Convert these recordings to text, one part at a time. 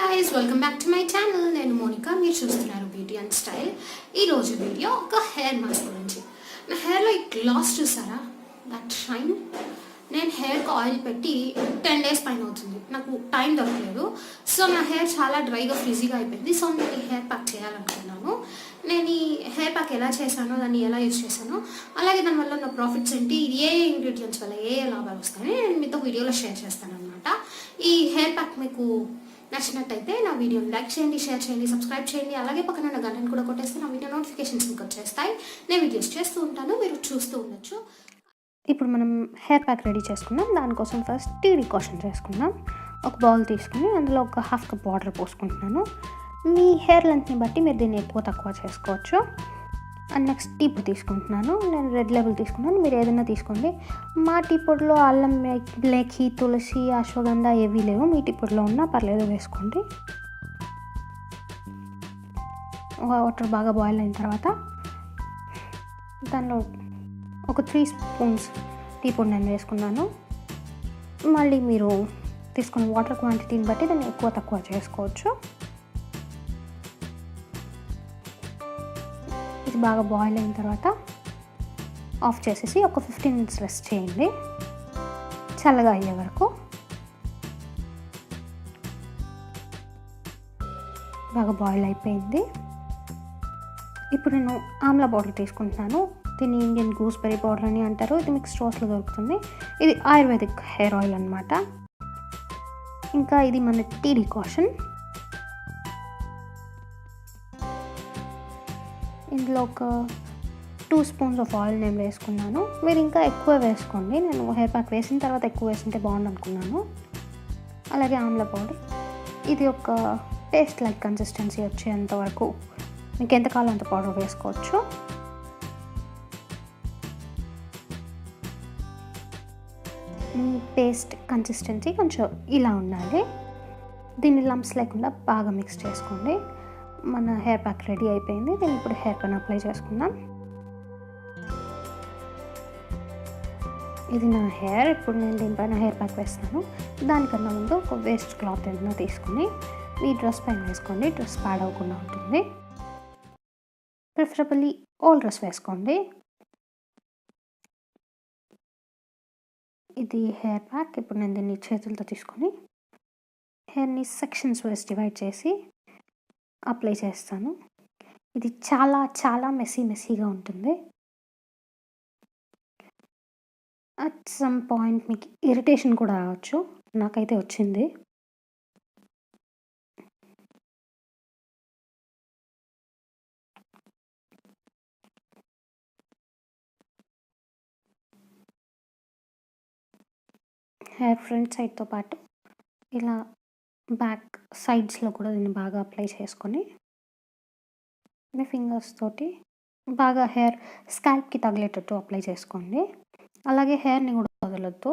guys, welcome back to my channel. నేను మోనికా, మీరు చూస్తున్నారు బ్యూటీ అండ్ స్టైల్. ఈరోజు వీడియో ఒక హెయిర్ మాస్క్ గురించి. నా హెయిర్లో ఈ గ్లాస్ చూసారా, దట్ షైన్. నేను హెయిర్కి ఆయిల్ పెట్టి 10 days పైన అవుతుంది. నాకు టైం దొరకలేదు. సో నా హెయిర్ చాలా డ్రైగా ఫ్రిజీగా అయిపోయింది. సో నేను ఈ హెయిర్ ప్యాక్ చేయాలనుకున్నాను. నేను ఈ హెయిర్ ప్యాక్ ఎలా చేశానో, దాన్ని ఎలా యూజ్ చేశానో, అలాగే దానివల్ల నా ప్రాఫిట్స్ ఏంటి, ఏ ఇంగ్రీడియంట్స్ వల్ల ఏ లాభాలు వస్తాయని నేను మీతో వీడియోలో షేర్ చేస్తాను అనమాట. ఈ హెయిర్ ప్యాక్ మీకు నచ్చినట్టయితే నా వీడియోని లైక్ చేయండి, షేర్ చేయండి, సబ్స్క్రైబ్ చేయండి. అలాగే పక్కన ఉన్న గంటను కూడా కొట్టేస్తే నా వీడియో నోటిఫికేషన్స్ మీకు వచ్చేస్తాయి. నేను వీడియోస్ చేస్తూ ఉంటాను, మీరు చూస్తూ ఉండొచ్చు. ఇప్పుడు మనం హెయిర్ ప్యాక్ రెడీ చేసుకుందాం. దానికోసం ఫస్ట్ టీ డికాషన్ చేసుకుందాం. ఒక బౌల్ తీసుకుని అందులో ఒక ½ కప్ వాటర్ పోసుకుంటున్నాను. మీ హెయిర్ లెంత్ని బట్టి మీరు దీన్ని ఎక్కువ తక్కువ చేసుకోవచ్చు. అండ్ నెక్స్ట్ టీ పొడి తీసుకుంటున్నాను. నేను రెడ్ లేబుల్ తీసుకున్నాను, మీరు ఏదైనా తీసుకోండి. మా టీ పొడిలో అల్లం, మేథి, తులసి, అశ్వగంధ ఏవీ లేవు. మీ టీ పొడిలో ఉన్నా పర్లేదు, వేసుకోండి. వాటర్ బాగా బాయిల్ అయిన తర్వాత దానిలో ఒక 3 స్పూన్స్ టీ పొడి నేను వేసుకున్నాను. మళ్ళీ మీరు తీసుకున్న వాటర్ క్వాంటిటీని బట్టి దాన్ని ఎక్కువ తక్కువ చేసుకోవచ్చు. ఇది బాగా బాయిల్ అయిన తర్వాత ఆఫ్ చేసేసి ఒక 15 minutes రెస్ట్ చేయండి, చల్లగా అయ్యే వరకు. బాగా బాయిల్ అయిపోయింది. ఇప్పుడు నేను ఆమ్లా పౌడర్ తీసుకుంటున్నాను. దీన్ని ఇండియన్ గూస్బెర్రీ పౌడర్ అని అంటారు. ఇది మీకు స్టోర్స్లో దొరుకుతుంది. ఇది ఆయుర్వేదిక్ హెయిర్ ఆయిల్ అనమాట. ఇంకా ఇది మన టీ డికాషన్. ఇందులో ఒక 2 స్పూన్స్ ఆఫ్ ఆయిల్ నేను వేసుకున్నాను. మీరు ఇంకా ఎక్కువ వేసుకోండి. నేను హెయిర్ ప్యాక్ వేసిన తర్వాత ఎక్కువ వేసుకుంటే బాగుంది అనుకున్నాను. అలాగే ఆమ్లా పౌడర్. ఇది ఒక పేస్ట్ లైక్ కన్సిస్టెన్సీ వచ్చేంత వరకు మీకు ఎంత కావాలో అంత పౌడర్ వేసుకోవచ్చు. పేస్ట్ కన్సిస్టెన్సీ కొంచెం ఇలా ఉండాలి. దీన్ని లంప్స్ లేకుండా బాగా మిక్స్ చేసుకోండి. మన హెయిర్ ప్యాక్ రెడీ అయిపోయింది. దీన్ని ఇప్పుడు హెయిర్ పైన అప్లై చేసుకుందాం. ఇది నా హెయిర్. ఇప్పుడు నేను దీనిపైన హెయిర్ ప్యాక్ వేస్తాను. దానికన్నా ముందు ఒక వేస్ట్ క్లాత్ ఏదైనా తీసుకుని మీ డ్రెస్ పైన వేసుకోండి. డ్రెస్ పాడవకుండా ఉంటుంది. ప్రిఫరబుల్లీ ఓల్డ్ డ్రెస్ వేసుకోండి. ఇది హెయిర్ ప్యాక్. ఇప్పుడు నేను దీన్ని చేతులతో తీసుకొని హెయిర్ని సెక్షన్స్ వైజ్ డివైడ్ చేసి అప్లై చేస్తాను. ఇది చాలా చాలా మెస్సీగా ఉంటుంది. అట్ సమ్ పాయింట్ మీకు ఇరిటేషన్ కూడా రావచ్చు. నాకైతే వచ్చింది. హెయిర్ ఫ్రంట్ సైడ్తో పాటు ఇలా బ్యాక్ సైడ్స్లో కూడా దీన్ని బాగా అప్లై చేసుకొని మీ ఫింగర్స్ తోటి బాగా హెయిర్ స్కాల్ప్కి తగిలేటట్టు అప్లై చేసుకోండి. అలాగే హెయిర్ని కూడా వదలొద్దు.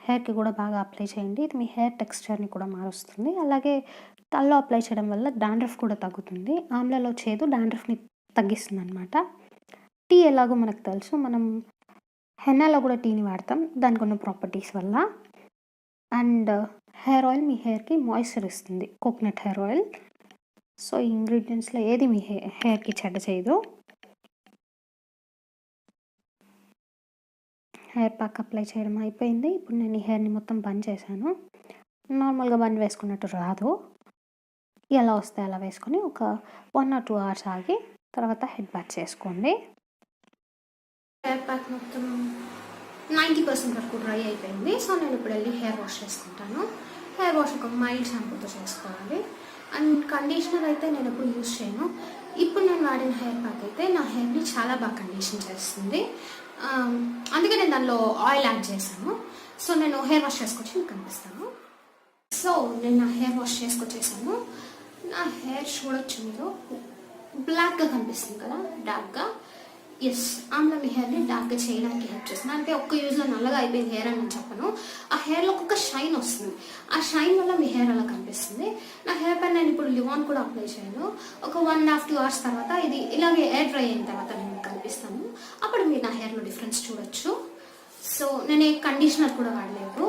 హెయిర్కి కూడా బాగా అప్లై చేయండి. ఇది మీ హెయిర్ టెక్స్చర్ని కూడా మారుస్తుంది. అలాగే తలలో అప్లై చేయడం వల్ల డాండ్రఫ్ కూడా తగ్గుతుంది. ఆమ్లాలో చేదు డాండ్రఫ్ని తగ్గిస్తుంది అనమాట. టీ ఎలాగో మనకు తెలుసు, మనం హెన్నాలో కూడా టీని వాడతాం దానికి ఉన్న ప్రాపర్టీస్ వల్ల. అండ్ హెయిర్ ఆయిల్ మీ హెయిర్కి మాయిశ్చర్ ఇస్తుంది, కోకోనట్ హెయిర్ ఆయిల్. సో ఈ ఇంగ్రీడియంట్స్లో ఏది మీ హెయిర్కి చెడ్డ చేయదు. హెయిర్ ప్యాక్ అప్లై చేయడం అయిపోయింది. ఇప్పుడు నేను ఈ హెయిర్ని మొత్తం బన్ చేశాను. నార్మల్గా బన్ వేసుకున్నట్టు రాదు. ఎలా వస్తే అలా వేసుకొని ఒక 1 or 2 hours ఆగి తర్వాత హెడ్ బాత్ చేసుకోండి. హెయిర్ ప్యాక్ మొత్తం 90% వరకు డ్రై అయిపోయింది. సో నేను ఇప్పుడు వెళ్ళి హెయిర్ వాష్ చేసుకుంటాను. హెయిర్ వాష్ ఒక మైల్డ్ షాంపూతో చేసుకోవాలి. అండ్ కండిషనర్ అయితే నేను ఎప్పుడు యూజ్ చేయను. ఇప్పుడు నేను వాడిన హెయిర్ ప్యాక్ అయితే నా హెయిర్ని చాలా బాగా కండిషన్ చేస్తుంది. అందుకే నేను దానిలో ఆయిల్ యాడ్ చేశాను. సో నేను హెయిర్ వాష్ చేసుకొచ్చి మీకు కనిపిస్తాను. సో నేను నా హెయిర్ వాష్ చేసుకొచ్చేసాను. నా హెయిర్ చూడొచ్చు మీరు, బ్లాక్గా కనిపిస్తుంది కదా, డార్క్గా. ఎస్, ఆమ్లా మీ హెయిర్ని డార్క్గా చేయడానికి హెల్ప్ చేస్తుంది. అంటే ఒక్క యూజ్లో నల్లగా అయిపోయింది హెయిర్ అని నేను చెప్పను. ఆ హెయిర్లో ఒక్కొక్క షైన్ వస్తుంది. ఆ షైన్ వల్ల మీ హెయిర్ అలా కనిపిస్తుంది. నా హెయిర్ పైన నేను ఇప్పుడు లివాన్ కూడా అప్లై చేయను. ఒక 1.5-2 hours తర్వాత ఇది ఇలాగే ఎయిర్ డ్రై అయిన తర్వాత నేను కనిపిస్తాను. అప్పుడు మీరు నా హెయిర్లో డిఫరెన్స్ చూడొచ్చు. సో నేను ఏ కండిషనర్ కూడా వాడలేదు.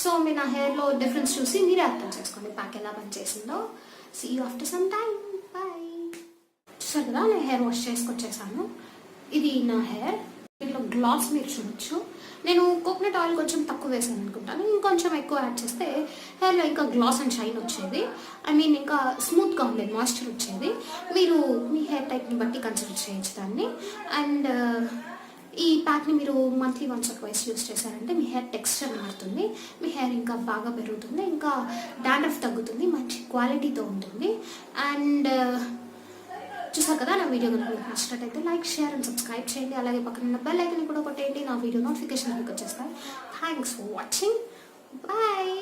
సో మీరు నా హెయిర్లో డిఫరెన్స్ చూసి మీరే అర్థం చేసుకోండి ప్యాక్ ఎలా పనిచేసిందో. See you after some time. Bye. చూసారు కదా, నేను హెయిర్ వాష్ చేసుకొచ్చేసాను. ఇది నా హెయిర్. దీంట్లో గ్లాస్ మీరు చూడొచ్చు. నేను కోకోనట్ ఆయిల్ కొంచెం తక్కువ వేసాను అనుకుంటాను, ఇంకొంచెం ఎక్కువ యాడ్ చేస్తే హెయిర్లో ఇంకా గ్లాస్ అండ్ షైన్ వచ్చేది. ఐ మీన్ ఇంకా స్మూత్గా ఉండేది, మాయిశ్చర్ వచ్చేది. మీరు మీ హెయిర్ టైప్ని బట్టి కన్సిడర్ చేయొచ్చు దాన్ని. అండ్ ఈ ప్యాక్ని మీరు monthly once or twice use చేశారంటే మీ హెయిర్ టెక్స్చర్ మారుతుంది, మీ హెయిర్ ఇంకా బాగా పెరుగుతుంది, ఇంకా డాండ్రఫ్ తగ్గుతుంది, మంచి క్వాలిటీతో ఉంటుంది. అండ్ చూసారు కదా, నా వీడియో కనుక మీకు నచ్చినట్టయితే లైక్, షేర్ అండ్ సబ్స్క్రైబ్ చేయండి. అలాగే పక్కన ఉన్న బెల్ ఐకాన్ కూడా కొట్టేయండి, నా వీడియో నోటిఫికేషన్ మీకు వచ్చేస్తాయి. Thanks for watching. బాయ్.